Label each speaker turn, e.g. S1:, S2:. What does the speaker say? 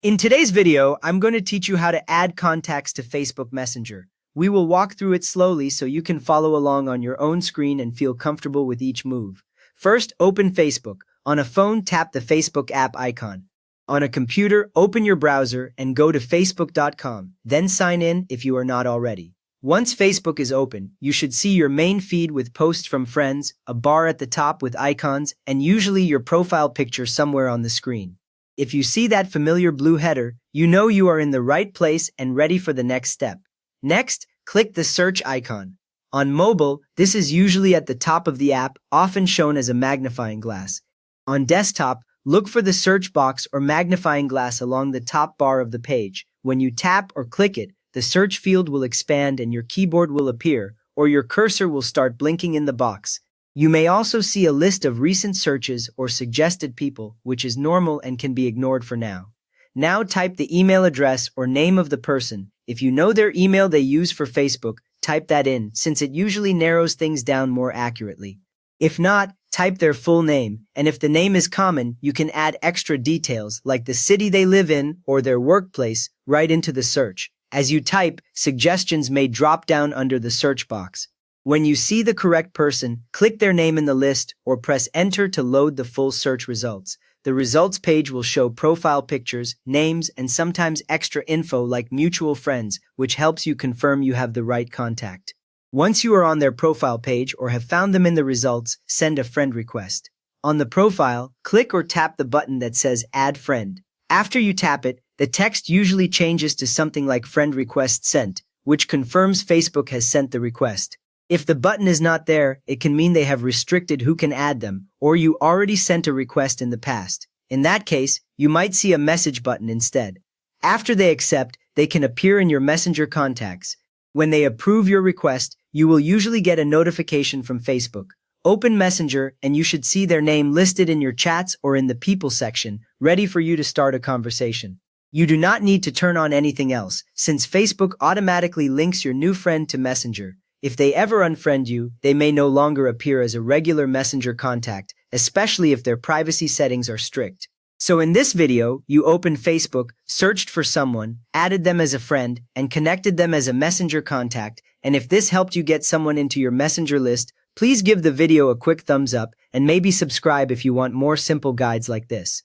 S1: In today's video, I'm going to teach you how to add contacts to Facebook Messenger. We will walk through it slowly so you can follow along on your own screen and feel comfortable with each move. First, open Facebook. On a phone, tap the Facebook app icon. On a computer, open your browser and go to facebook.com. Then sign in if you are not already. Once Facebook is open, you should see your main feed with posts from friends, a bar at the top with icons, and usually your profile picture somewhere on the screen. If you see that familiar blue header, you know you are in the right place and ready for the next step. Next, click the search icon. On mobile, this is usually at the top of the app, often shown as a magnifying glass. On desktop, look for the search box or magnifying glass along the top bar of the page. When you tap or click it, the search field will expand and your keyboard will appear, or your cursor will start blinking in the box. You may also see a list of recent searches or suggested people, which is normal and can be ignored for now. Now type the email address or name of the person. If you know their email they use for Facebook, type that in, since it usually narrows things down more accurately. If not, type their full name, and if the name is common, you can add extra details like the city they live in or their workplace right into the search. As you type, suggestions may drop down under the search box. When you see the correct person, click their name in the list or press enter to load the full search results. The results page will show profile pictures, names, and sometimes extra info like mutual friends, which helps you confirm you have the right contact. Once you are on their profile page or have found them in the results, send a friend request. On the profile, click or tap the button that says Add Friend. After you tap it, the text usually changes to something like Friend Request Sent, which confirms Facebook has sent the request. If the button is not there, it can mean they have restricted who can add them, or you already sent a request in the past. In that case, you might see a message button instead. After they accept, they can appear in your Messenger contacts. When they approve your request, you will usually get a notification from Facebook. Open Messenger and you should see their name listed in your chats or in the People section, ready for you to start a conversation. You do not need to turn on anything else, since Facebook automatically links your new friend to Messenger. If they ever unfriend you, they may no longer appear as a regular Messenger contact, especially if their privacy settings are strict. So in this video, you opened Facebook, searched for someone, added them as a friend, and connected them as a Messenger contact. And if this helped you get someone into your Messenger list, please give the video a quick thumbs up and maybe subscribe if you want more simple guides like this.